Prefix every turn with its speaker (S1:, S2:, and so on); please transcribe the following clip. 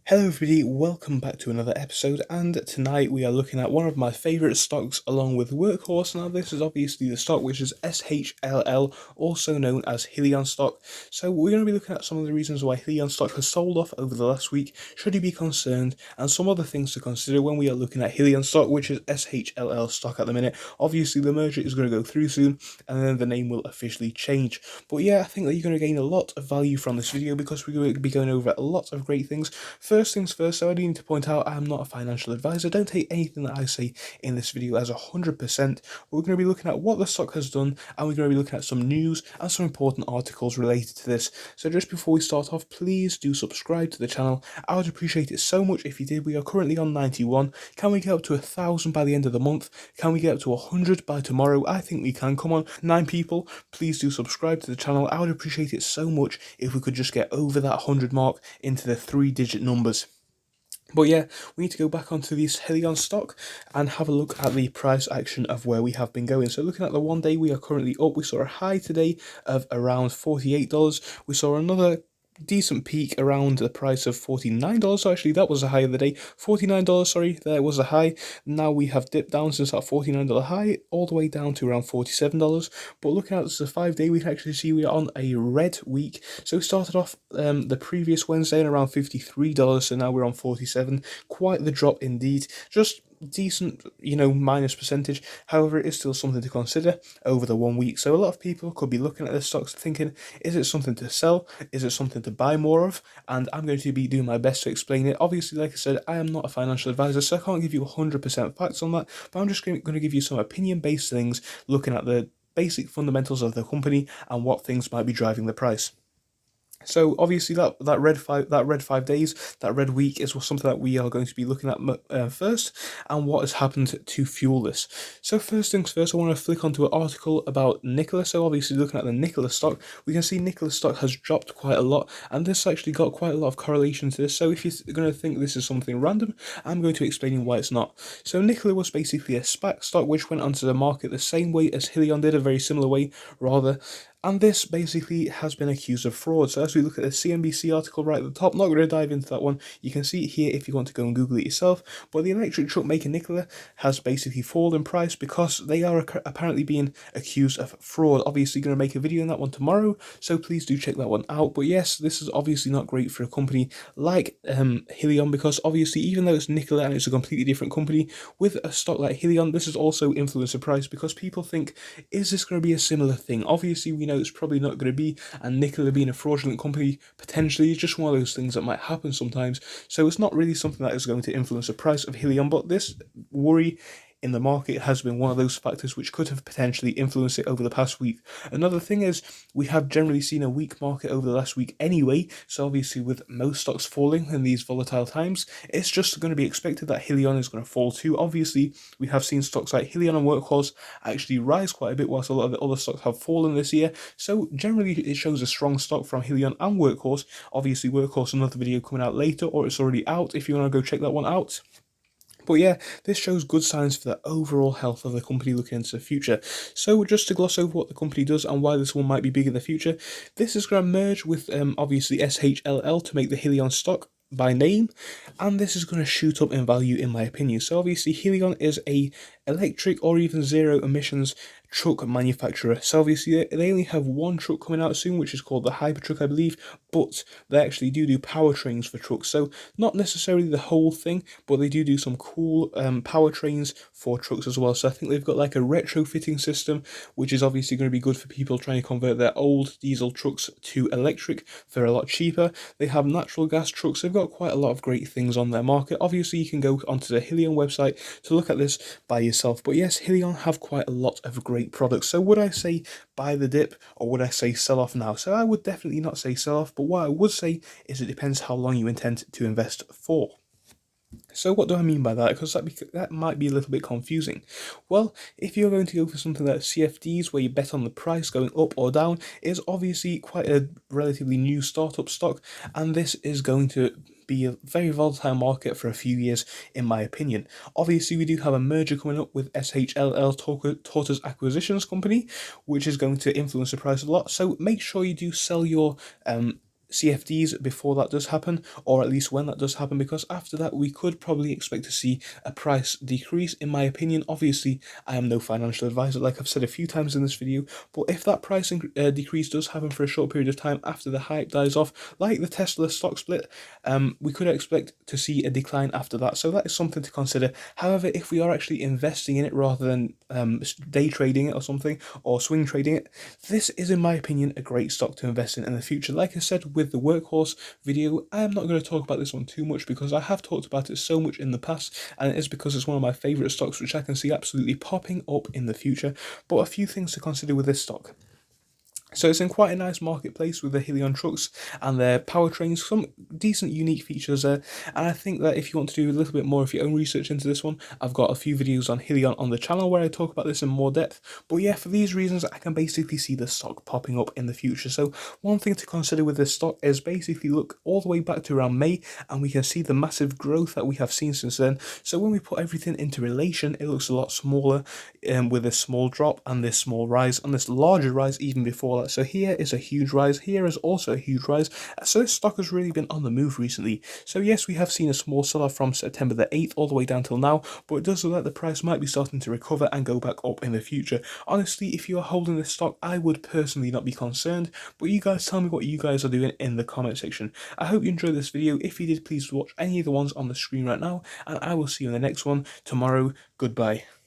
S1: Hello everybody, welcome back to another episode, and tonight we are looking at one of my favourite stocks along with Workhorse. Now this is obviously the stock which is Shll, also known as Hyliion stock. So we're going to be looking at some of the reasons why Hyliion stock has sold off over the last week, should you be concerned, and some other things to consider when we are looking at Hyliion stock, which is Shll stock at the minute. Obviously the merger is going to go through soon, and then the name will officially change. But yeah, I think that you're going to gain a lot of value from this video because we're going to be going over a lot of great things. First things first, so I do need to point out I am not a financial advisor. Don't take anything that I say in this video as 100%. We're going to be looking at what the stock has done, and we're going to be looking at some news and some important articles related to this. So just before we start off, please do subscribe to the channel. I would appreciate it so much if you did. We are currently on 91. Can we get up to 1,000 by the end of the month? Can we get up to 100 by tomorrow? I think we can. Come on, 9 people, please do subscribe to the channel. I would appreciate it so much if we could just get over that 100 mark into the 3-digit numbers. But yeah, we need to go back onto this Hyliion stock and have a look at the price action of where we have been going. So looking at the 1 day, we are currently up. We saw a high today of around $48. We saw another decent peak around the price of $49. So actually that was the high of the day. $49, sorry, there was the high. Now we have dipped down since that $49 high all the way down to around $47. But looking at this a 5-day, we can actually see we are on a red week. So we started off the previous Wednesday at around $53, so now we're on 47. Quite the drop indeed. Just decent, minus percentage. However, it is still something to consider over the 1 week. So a lot of people could be looking at this stocks thinking, is it something to sell? Is it something to buy more of? And I'm going to be doing my best to explain it. Obviously, like I said, I am not a financial advisor, so I can't give you 100% facts on that, but I'm just going to give you some opinion-based things, looking at the basic fundamentals of the company and what things might be driving the price. So obviously that red 5 days, that red week is something that we are going to be looking at first, and what has happened to fuel this. So first things first, I want to flick onto an article about Nikola. So obviously looking at the Nikola stock, we can see Nikola stock has dropped quite a lot, and this actually got quite a lot of correlation to this. So if you're going to think this is something random, I'm going to explain why it's not. So Nikola was basically a SPAC stock which went onto the market the same way as Hyliion did, a very similar way rather. And this basically has been accused of fraud. So as we look at the CNBC article right at the top, not going to dive into that one. You can see it here if you want to go and Google it yourself. But the electric truck maker Nikola has basically fallen in price because they are apparently being accused of fraud. Obviously going to make a video on that one tomorrow, so please do check that one out. But yes, this is obviously not great for a company like Hyliion, because obviously even though it's Nikola and it's a completely different company, with a stock like Hyliion, this has also influenced the price because people think, is this going to be a similar thing? Obviously we know it's probably not going to be, and Nikola being a fraudulent company potentially is just one of those things that might happen sometimes. So it's not really something that is going to influence the price of Hyliion, but this worry in the market has been one of those factors which could have potentially influenced it over the past week. Another thing is we have generally seen a weak market over the last week anyway, so obviously with most stocks falling in these volatile times, it's just going to be expected that Hyliion is going to fall too. Obviously we have seen stocks like Hyliion and Workhorse actually rise quite a bit, whilst a lot of the other stocks have fallen this year. So generally it shows a strong stock from Hyliion and Workhorse. Obviously Workhorse, another video coming out later, or it's already out if you want to go check that one out. But yeah, this shows good signs for the overall health of the company looking into the future. So just to gloss over what the company does and why this one might be big in the future, this is going to merge with obviously Shll to make the Hyliion stock by name, and this is going to shoot up in value in my opinion. So obviously Hyliion is a electric or even zero emissions truck manufacturer. So obviously they only have one truck coming out soon, which is called the Hypertruck, I believe, but they actually do powertrains for trucks. So not necessarily the whole thing, but they do some cool powertrains for trucks as well. So I think they've got like a retrofitting system, which is obviously going to be good for people trying to convert their old diesel trucks to electric for a lot cheaper. They have natural gas trucks. They've got quite a lot of great things on their market. Obviously you can go onto the Hyliion website to look at this by yourself. But yes, Hyliion have quite a lot of great products. So would I say buy the dip, or would I say sell off now? So I would definitely not say sell off, but what I would say is it depends how long you intend to invest for. So what do I mean by that? Because that might be a little bit confusing. Well, if you're going to go for something like CFDs, where you bet on the price going up or down, is obviously quite a relatively new startup stock, and this is going to be a very volatile market for a few years, in my opinion. Obviously, we do have a merger coming up with Shll, Tortoise Acquisitions Company, which is going to influence the price a lot. So make sure you do sell your CFDs before that does happen, or at least when that does happen, because after that we could probably expect to see a price decrease, in my opinion. Obviously, I am no financial advisor, like I've said a few times in this video, but if that price decrease does happen for a short period of time after the hype dies off, like the Tesla stock split, we could expect to see a decline after that. So that is something to consider. However, if we are actually investing in it rather than day trading it or something, or swing trading it, this is, in my opinion, a great stock to invest in the future. Like I said with the workhorse video, I am not going to talk about this one too much because I have talked about it so much in the past, and it is because it's one of my favourite stocks which I can see absolutely popping up in the future. But a few things to consider with this stock. So it's in quite a nice marketplace with the Hyliion trucks and their powertrains, some decent unique features there, and I think that if you want to do a little bit more of your own research into this one, I've got a few videos on Hyliion on the channel where I talk about this in more depth. But yeah, for these reasons I can basically see the stock popping up in the future. So one thing to consider with this stock is basically look all the way back to around May, and we can see the massive growth that we have seen since then. So when we put everything into relation, it looks a lot smaller, with this small drop and this small rise and this larger rise even before that. So here is a huge rise, here is also a huge rise. So this stock has really been on the move recently. So yes, we have seen a small sell-off from September the 8th all the way down till now, but it does look like the price might be starting to recover and go back up in the future. Honestly, if you are holding this stock, I would personally not be concerned, but you guys tell me what you guys are doing in the comment section. I hope you enjoyed this video. If you did, please watch any of the ones on the screen right now, and I will see you in the next one tomorrow. Goodbye.